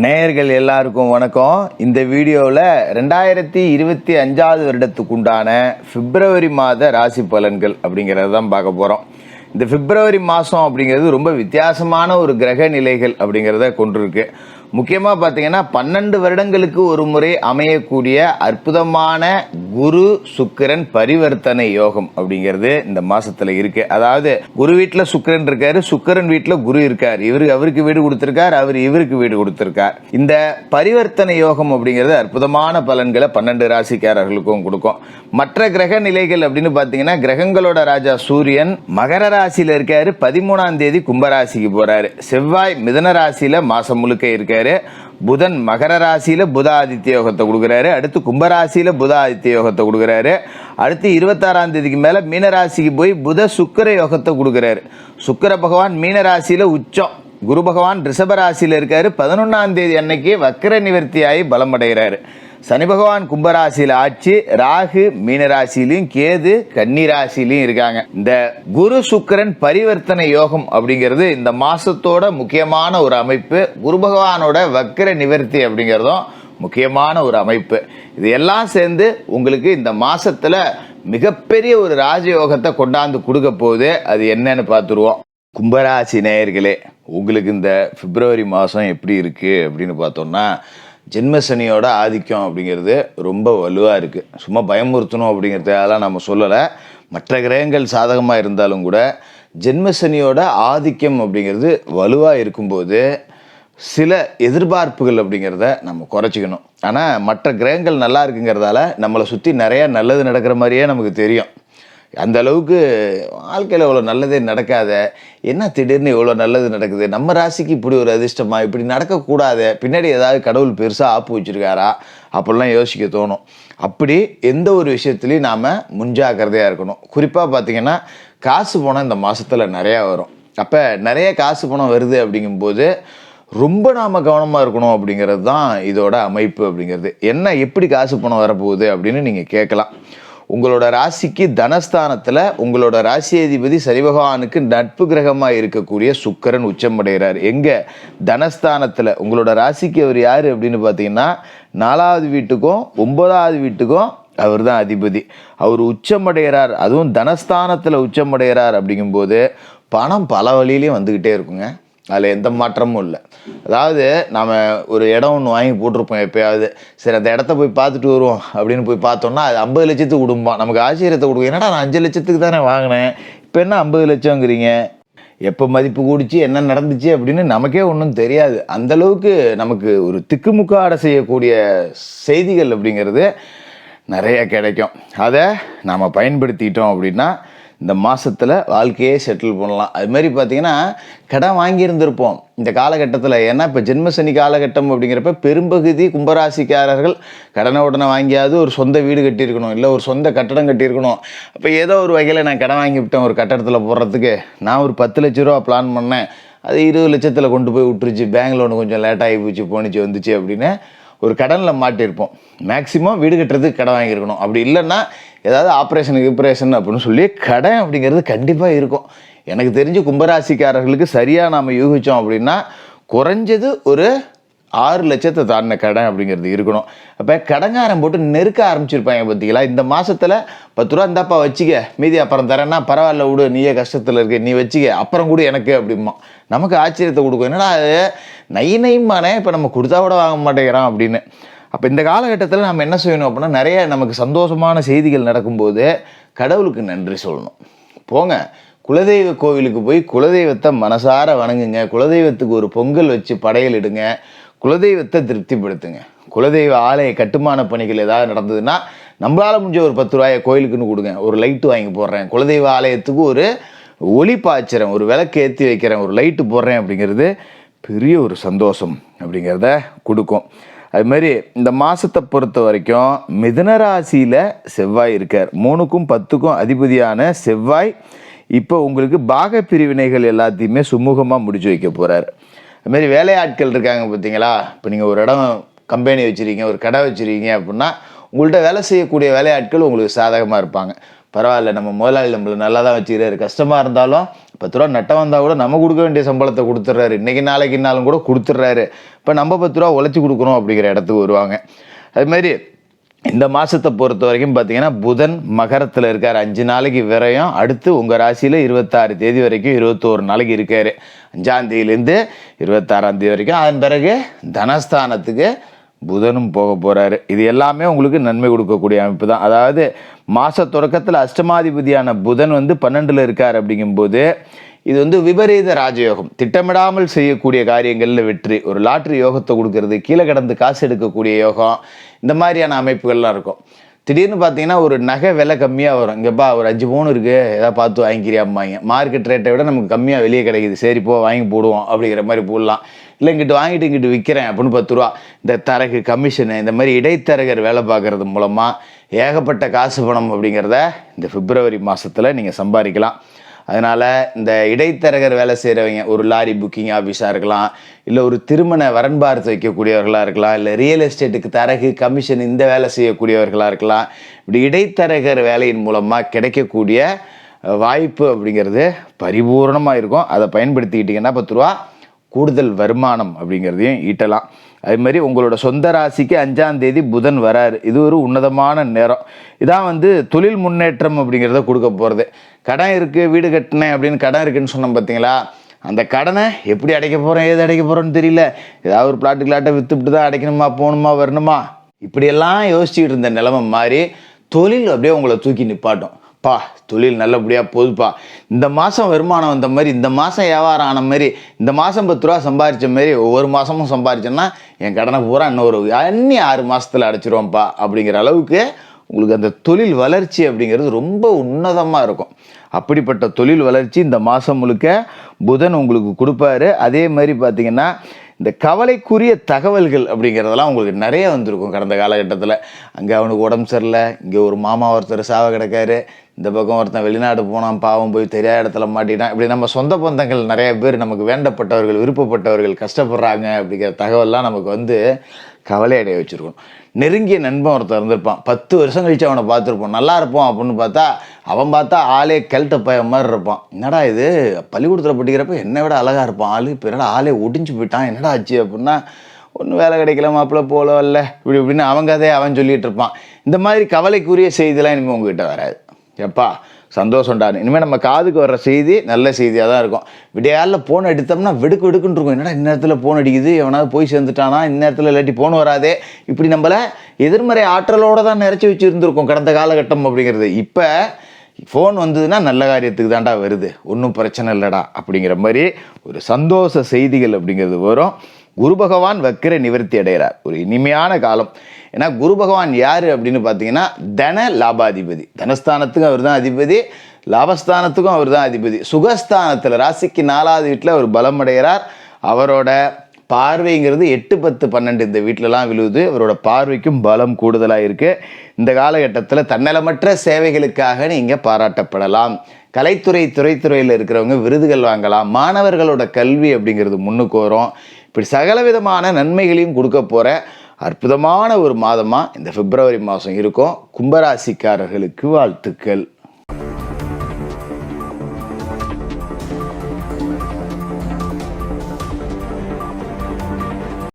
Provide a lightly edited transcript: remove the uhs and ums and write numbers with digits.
நேயர்கள் எல்லாருக்கும் வணக்கம். இந்த வீடியோவில் 2025 வருடத்துக்குண்டான பிப்ரவரி மாத ராசி பலன்கள் அப்படிங்கிறது தான் பார்க்க போகிறோம். இந்த பிப்ரவரி மாதம் அப்படிங்கிறது ரொம்ப வித்தியாசமான ஒரு கிரக நிலைகள் அப்படிங்கிறத கொண்டிருக்கு. முக்கியமாக பார்த்தீங்கன்னா 12 வருடங்களுக்கு ஒரு முறை அமையக்கூடிய அற்புதமான குரு சுக்கிரன் பரிவர்த்தனை யோகம் அப்படிங்கிறது இந்த மாசத்துல இருக்கு. அதாவது குரு வீட்டில் சுக்கிரன் இருக்காரு, சுக்கிரன் வீட்டில் குரு இருக்கார். அவருக்கு வீடு கொடுத்திருக்கார், இவருக்கு வீடு கொடுத்திருக்கார். இந்த பரிவர்த்தனை யோகம் அப்படிங்கிறது அற்புதமான பலன்களை 12 ராசிக்காரர்களுக்கும் கொடுக்கும். மற்ற கிரக நிலைகள் அப்படின்னு பார்த்தீங்கன்னா கிரகங்களோட ராஜா சூரியன் மகர ராசியில இருக்காரு, 13ஆம் தேதி கும்பராசிக்கு போறாரு. செவ்வாய் மிதன ராசியில மாசம் முழுக்க இருக்காரு. புதன் மகர ராசியில புத ஆதித்ய யோகத்தை கொடுக்குறாரு. அடுத்து கும்பராசியில புத ஆதித்ய யோகத்தை கொடுக்குறாரு. அடுத்து 26ஆம் தேதிக்கு மேல மீனராசிக்கு போய் புத சுக்கிர யோகத்தை கொடுக்குறாரு. சுக்கிர பகவான் மீனராசியில உச்சம், குரு பகவான் ரிஷப ராசியில இருக்காரு. 11ஆம் தேதி அன்னைக்கு வக்கர நிவர்த்தியாகி பலம் அடைகிறாரு. சனி பகவான் கும்பராசியில் ஆட்சி, ராகு மீனராசிலையும் கேது கன்னிராசிலையும் இருக்காங்க. இந்த குரு சுக்கிரன் பரிவர்த்தனை யோகம் அப்படிங்கிறது இந்த மாசத்தோட முக்கியமான ஒரு அமைப்பு. குரு பகவானோட வக்கர நிவர்த்தி அப்படிங்கிறதும் முக்கியமான ஒரு அமைப்பு. இது எல்லாம் சேர்ந்து உங்களுக்கு இந்த மாசத்துல மிகப்பெரிய ஒரு ராஜயோகத்தை கொண்டாந்து கொடுக்க போகுது. அது என்னன்னு பார்த்துருவோம். கும்பராசி நேயர்களே, உங்களுக்கு இந்த பிப்ரவரி மாதம் எப்படி இருக்கு அப்படின்னு பார்த்தோம்னா, ஜென்மசனியோட ஆதிக்கம் அப்படிங்கிறது ரொம்ப வலுவாக இருக்குது. சும்மா பயமுறுத்தணும் அப்படிங்கிறதெல்லாம் நம்ம சொல்லலை. மற்ற கிரகங்கள் சாதகமாக இருந்தாலும் கூட ஜென்மசனியோட ஆதிக்கம் அப்படிங்கிறது வலுவாக இருக்கும்போது சில எதிர்பார்ப்புகள் அப்படிங்கிறத நம்ம குறைச்சிக்கணும். ஆனால் மற்ற கிரகங்கள் நல்லா இருக்குங்கிறதால நம்மளை சுற்றி நிறையா நல்லது நடக்கிற மாதிரியே நமக்கு தெரியும். அந்த அளவுக்கு வாழ்க்கையில் இவ்வளோ நல்லதே நடக்காத, என்ன திடீர்னு இவ்வளோ நல்லது நடக்குது, நம்ம ராசிக்கு இப்படி ஒரு அதிர்ஷ்டமா, இப்படி நடக்கக்கூடாது, பின்னாடி ஏதாவது கடவுள் பெருசாக ஆப்பு வச்சுருக்காரா அப்படிலாம் யோசிக்க தோணும். அப்படி எந்த ஒரு விஷயத்துலையும் நாம் முன்ஜாக்கிரதையாக இருக்கணும். குறிப்பாக பார்த்திங்கன்னா காசு பணம் இந்த மாதத்தில் நிறையா வரும். அப்போ நிறைய காசு பணம் வருது அப்படிங்கும்போது ரொம்ப நாம் கவனமாக இருக்கணும் அப்படிங்கிறது தான் இதோட அமைப்பு அப்படிங்கிறது. என்ன எப்படி காசு பணம் வரப்போகுது அப்படின்னு நீங்கள் கேட்கலாம். உங்களோட ராசிக்கு தனஸ்தானத்தில் உங்களோட ராசி அதிபதி சனி பகவானுக்கு நட்பு கிரகமாக இருக்கக்கூடிய சுக்கிரன் உச்சமடைகிறார். எங்கே? தனஸ்தானத்தில். உங்களோட ராசிக்கு அவர் யார் அப்படின்னு பார்த்தீங்கன்னா 4வது வீட்டுக்கும் 9வது வீட்டுக்கும் அவர் தான் அதிபதி. அவர் உச்சமடைகிறார், அதுவும் தனஸ்தானத்தில் உச்சமடைகிறார். அப்படிங்கும்போது பணம் பல வழியிலையும் வந்துக்கிட்டே இருக்குங்க. அதில் எந்த மாற்றமும் இல்லை. அதாவது நாம் ஒரு இடம் ஒன்று வாங்கி போட்டிருப்போம் எப்போயாவது, சரி அந்த இடத்த போய் பார்த்துட்டு வருவோம் அப்படின்னு போய் பார்த்தோம்னா அது 50 லட்சத்துக்கு கொடுப்போம். நமக்கு ஆச்சரியத்தை கொடுக்கும். என்னடா நான் 5 லட்சத்துக்கு தானே வாங்கினேன், இப்போ என்ன 50 லட்சங்கிறீங்க, எப்போ மதிப்பு கூடிச்சு என்ன நடந்துச்சு அப்படின்னு நமக்கே ஒன்றும் தெரியாது. அந்தளவுக்கு நமக்கு ஒரு திக்குமுக்காட செய்யக்கூடிய செய்திகள் அப்படிங்கிறது நிறைய கிடைக்கும். அதை நாம் பயன்படுத்திக்கிட்டோம் அப்படின்னா இந்த மாதத்தில் வாழ்க்கையே செட்டில் பண்ணலாம். அதுமாரி பார்த்திங்கன்னா கடன் வாங்கியிருந்திருப்போம் இந்த காலகட்டத்தில். ஏன்னா இப்போ ஜென்மசனி காலகட்டம் அப்படிங்கிறப்ப பெரும்பகுதி கும்பராசிக்காரர்கள் கடனை உடனே வாங்கியாவது ஒரு சொந்த வீடு கட்டியிருக்கணும், இல்லை ஒரு சொந்த கட்டடம் கட்டியிருக்கணும். அப்போ ஏதோ ஒரு வகையில் நான் கடன் வாங்கிவிட்டேன் ஒரு கட்டடத்தில் போடுறதுக்கு. நான் ஒரு 10 லட்ச ரூபா பிளான் பண்ணேன், அது 20 லட்சத்தில் கொண்டு போய் விட்டுருச்சு, பேங்க் லோனு கொஞ்சம் லேட்டாகி போச்சு வந்துச்சு அப்படின்னு ஒரு கடனில் மாட்டியிருப்போம். மேக்சிமம் வீடு கட்டுறதுக்கு கடன் வாங்கியிருக்கணும். அப்படி இல்லைன்னா ஏதாவது ஆப்ரேஷன் அப்படின்னு சொல்லி கடன் அப்படிங்கிறது கண்டிப்பாக இருக்கும். எனக்கு தெரிஞ்சு கும்பராசிக்காரர்களுக்கு சரியாக நாம் யூகித்தோம் அப்படின்னா குறைஞ்சது ஒரு 6 லட்சத்தை தாண்டின கடன் அப்படிங்கிறது இருக்கணும். அப்போ கடங்காரம் போட்டு நெருக்க ஆரம்பிச்சிருப்பாங்க பார்த்தீங்களா. இந்த மாதத்தில் 10 ரூபா இந்தாப்பா வச்சுக்க, மீதி அப்புறம் தரேன்னா பரவாயில்ல விடு, நீயே கஷ்டத்தில் இருக்க, நீ வச்சுக்க, அப்புறம் கூட எனக்கு அப்படிமா. நமக்கு ஆச்சரியத்தை கொடுக்கும். என்னடா அது நைமானே இப்போ நம்ம கொடுத்தா கூட வாங்க மாட்டேங்கிறான் அப்படின்னு. அப்போ இந்த காலகட்டத்தில் நம்ம என்ன செய்யணும் அப்படின்னா, நிறைய நமக்கு சந்தோஷமான செய்திகள் நடக்கும்போது கடவுளுக்கு நன்றி சொல்லணும். போங்க குலதெய்வ கோவிலுக்கு போய் குலதெய்வத்தை மனசார வணங்குங்க, குலதெய்வத்துக்கு ஒரு பொங்கல் வச்சு படையல் இடுங்க, குலதெய்வத்தை திருப்திப்படுத்துங்க. குலதெய்வ ஆலய கட்டுமான பணிகள் ஏதாவது நடந்ததுன்னா நம்மளால் முடிஞ்ச ஒரு 10 ரூபாயை கோயிலுக்குன்னு கொடுங்க, ஒரு லைட்டு வாங்கி போடுறேன், குலதெய்வ ஆலயத்துக்கு ஒரு ஒளி பாய்ச்சிறேன், ஒரு விளக்கு ஏற்றி வைக்கிறேன், ஒரு லைட்டு போடுறேன் அப்படிங்கிறது பெரிய ஒரு சந்தோஷம் அப்படிங்கிறத கொடுக்கும். அதுமாரி இந்த மாதத்தை பொறுத்த வரைக்கும் மிதுன ராசியில் செவ்வாய் இருக்கார். 3க்கும் 10க்கும் அதிபதியான செவ்வாய் இப்போ உங்களுக்கு பாக பிரிவினைகள் எல்லாத்தையுமே சுமூகமாக முடிச்சு வைக்க போகிறார். அதுமாரி வேலையாட்கள் இருக்காங்க பார்த்தீங்களா. இப்போ நீங்கள் ஒரு இடம் கம்பெனி வச்சுருக்கீங்க, ஒரு கடை வச்சுருக்கீங்க அப்படின்னா உங்கள்கிட்ட வேலை செய்யக்கூடிய வேலையாட்கள் உங்களுக்கு சாதகமாக இருப்பாங்க. பரவாயில்ல, நம்ம முதலாளி நம்மளை நல்லா தான் வச்சுக்கிறாரு, கஷ்டமாக இருந்தாலும் 10 ரூபா நட்டம் வந்தால் கூட நம்ம கொடுக்க வேண்டிய சம்பளத்தை கொடுத்துட்றாரு, இன்றைக்கி நாளைக்குனாலும் கூட கொடுத்துட்றாரு, இப்போ நம்ம 10 ரூபா உழைச்சி கொடுக்குறோம் அப்படிங்கிற இடத்துக்கு வருவாங்க. அதுமாரி இந்த மாதத்தை பொறுத்த வரைக்கும் பார்த்தீங்கன்னா புதன் மகரத்தில் இருக்கார், 5 நாளைக்கு விரயம். அடுத்து உங்கள் ராசியில் 26 தேதி வரைக்கும் 21 நாளைக்கு இருக்கார், 5ஆம் தேதியிலேருந்து 26ஆம் தேதி வரைக்கும். அதன் பிறகு தனஸ்தானத்துக்கு புதனும் போக போகிறாரு. இது எல்லாமே உங்களுக்கு நன்மை கொடுக்கக்கூடிய அமைப்பு தான். அதாவது மாத தொடக்கத்தில் அஷ்டமாதிபதியான புதன் 12ல் இருக்கார். அப்படிங்கும்போது இது விபரீத ராஜயோகம், திட்டமிடாமல் செய்யக்கூடிய காரியங்களில் வெற்றி, ஒரு லாட்ரி யோகத்தை கொடுக்கறது, கீழே கடந்து காசு எடுக்கக்கூடிய யோகம், இந்த மாதிரியான அமைப்புகள்லாம் இருக்கும். திடீர்னு பார்த்தீங்கன்னா ஒரு நகை விலை கம்மியாக வரும், இங்கேப்பா ஒரு 5 பவுன் இருக்குது, எதாவது பார்த்து வாங்கிக்கிறியாம்பாங்க. மார்க்கெட் ரேட்டை விட நமக்கு கம்மியாக வெளியே கிடைக்குது, சரிப்போ வாங்கி போடுவோம் அப்படிங்கிற மாதிரி போடலாம். இல்லை இங்கிட்டு வாங்கிட்டு இங்கிட்டு விற்கிறேன் அப்படின்னு 10 ரூபா. இந்த தரகு கமிஷனு, இந்த மாதிரி இடைத்தரகர் வேலை பார்க்குறது மூலமாக ஏகப்பட்ட காசு பணம் அப்படிங்கிறத இந்த பிப்ரவரி மாதத்தில் நீங்கள் சம்பாதிக்கலாம். அதனால் இந்த இடைத்தரகர் வேலை செய்கிறவங்க, ஒரு லாரி புக்கிங் ஆஃபீஸாக இருக்கலாம், இல்லை ஒரு திருமண வரன் பார்த்து வைக்கக்கூடியவர்களாக இருக்கலாம், இல்லை ரியல் எஸ்டேட்டுக்கு தரகு கமிஷன் இந்த வேலை செய்யக்கூடியவர்களாக இருக்கலாம். இப்படி இடைத்தரகர் வேலையின் மூலமாக கிடைக்கக்கூடிய வாய்ப்பு அப்படிங்கிறது பரிபூர்ணமாக இருக்கும். அதை பயன்படுத்திக்கிட்டிங்கன்னா 10 ரூபா கூடுதல் வருமானம் அப்படிங்கிறதையும் ஈட்டலாம். அதுமாதிரி உங்களோட சொந்த ராசிக்கு 5ஆம் தேதி புதன் வராரு. இது ஒரு உன்னதமான நேரம். இதான் தொழில் முன்னேற்றம் அப்படிங்கிறத கொடுக்க போகிறது. கடன் இருக்குது, வீடு கட்டினேன் அப்படின்னு கடன் இருக்குதுன்னு சொன்னோம் பார்த்தீங்களா, அந்த கடனை எப்படி அடைக்க போகிறோம், ஏது அடைக்க போகிறோன்னு தெரியல, ஏதாவது ஒரு பிளாட்டுக்கு விற்றுப்பிட்டு தான் அடைக்கணுமா, போகணுமா, வரணுமா, இப்படியெல்லாம் யோசிச்சுக்கிட்டு இருந்த நிலைமை மாதிரி தொழில் அப்படியே உங்களை தூக்கி நிப்பாட்டும். பா தொழில் நல்லபடியாக போகுதுப்பா, இந்த மாதம் வருமானம் வந்த மாதிரி, இந்த மாதம் வியாபாரம் ஆன மாதிரி, இந்த மாதம் 10 ரூபா சம்பாதிச்ச மாதிரி ஒவ்வொரு மாதமும் சம்பாதிச்சேன்னா என் கடனை பூரா இன்னொரு 6 மாதத்தில் அடைச்சிருவோம்ப்பா அப்படிங்கிற அளவுக்கு உங்களுக்கு அந்த தொழில் வளர்ச்சி அப்படிங்கிறது ரொம்ப உன்னதமாக இருக்கும். அப்படிப்பட்ட தொழில் வளர்ச்சி இந்த மாதம் முழுக்க புதன் உங்களுக்கு கொடுப்பாரு. அதே மாதிரி பார்த்திங்கன்னா இந்த கவலைக்குரிய தகவல்கள் அப்படிங்கிறதெல்லாம் உங்களுக்கு நிறைய வந்திருக்கும் கடந்த காலகட்டத்தில். அங்கே அவனுக்கு உடம்பு சரியில்லை, இங்கே ஒரு மாமா ஒருத்தர் சாவ கிடக்காரு, இந்த பக்கம் ஒருத்தன் வெளிநாடு போனான், பாவம் போய் தெரியாத இடத்துல மாட்டிட்டான், இப்படி நம்ம சொந்த பந்தங்கள் நிறைய பேர், நமக்கு வேண்டப்பட்டவர்கள், விருப்பப்பட்டவர்கள் கஷ்டப்படுறாங்க அப்படிங்கிற தகவல்லாம் நமக்கு கவலை அடைய வச்சுருக்கோம். நெருங்கிய நண்பன் ஒருத்தர் இருந்திருப்பான், 10 வருஷம் கழிச்சு அவனை பார்த்துருப்போம், நல்லா இருப்போம் அப்படின்னு பார்த்தா அவன் பார்த்தா ஆளே கெல்ட்ட பையன் மாதிரி இருப்பான். என்னடா இது, பள்ளிக்கூடத்தில் படிக்கிறப்ப என்னை விட அழகாக இருப்பான் ஆள், இப்போ என்னடா ஆளே ஒடிஞ்சு போயிட்டான், என்னடா ஆச்சு அப்படின்னா, ஒன்றும் வேலை கிடைக்கல, மாப்பிள்ளை போல இல்லை, இப்படி இப்படின்னு அவன் கதையை அவன் சொல்லிகிட்டு இருப்பான். இந்த மாதிரி கவலைக்குரிய செய்திலாம் இனிமேல் உங்ககிட்ட வராது. எப்பா சந்தோஷம்டா, இனிமேல் நம்ம காதுக்கு வர்ற செய்தி நல்ல செய்தியாக தான் இருக்கும். விடியாலில் ஃபோன் எடுத்தோம்னா வெடுக்குன்னு இருக்கும், என்னடா இந்நேரத்தில் ஃபோன் அடிக்குது, எவனாவது போய் சேர்ந்துட்டானா, இந்நேரத்தில் இல்லாட்டி ஃபோன் வராதே, இப்படி நம்மளை எதிர்மறை ஆற்றலோடு தான் நிறைச்சி வச்சுருந்துருக்கோம் கடந்த காலகட்டம் அப்படிங்கிறது. இப்போ ஃபோன் வந்ததுன்னா நல்ல காரியத்துக்கு தாண்டா வருது, ஒன்றும் பிரச்சனை இல்லைடா அப்படிங்கிற மாதிரி ஒரு சந்தோஷ செய்திகள் அப்படிங்கிறது வரும். குரு பகவான் வக்கிர நிவர்த்தி அடைகிறார், ஒரு இனிமையான காலம். ஏன்னா குரு பகவான் யார் அப்படின்னு பார்த்தீங்கன்னா தன லாபாதிபதி, தனஸ்தானத்துக்கும் அவர் தான் அதிபதி, லாபஸ்தானத்துக்கும் அவர் தான் அதிபதி. சுகஸ்தானத்தில் ராசிக்கு 4வது வீட்டில் அவர் பலம் அடைகிறார். அவரோட பார்வைங்கிறது 8, 10, 12 இந்த வீட்டிலலாம் விழுவுது. அவரோட பார்வைக்கும் பலம் கூடுதலாக இருக்குது. இந்த காலகட்டத்தில் தன்னலமற்ற சேவைகளுக்காக நீங்கள் பாராட்டப்படலாம். துறைத்துறையில் இருக்கிறவங்க விருதுகள் வாங்கலாம். மாணவர்களோட கல்வி அப்படிங்கிறது முன்னுக்கு வரும். இப்படி சகலவிதமான நன்மைகளையும் கொடுக்க போகிற அற்புதமான ஒரு மாதமாக இந்த பிப்ரவரி மாதம் இருக்கும். கும்பராசிக்காரர்களுக்கு வாழ்த்துக்கள்.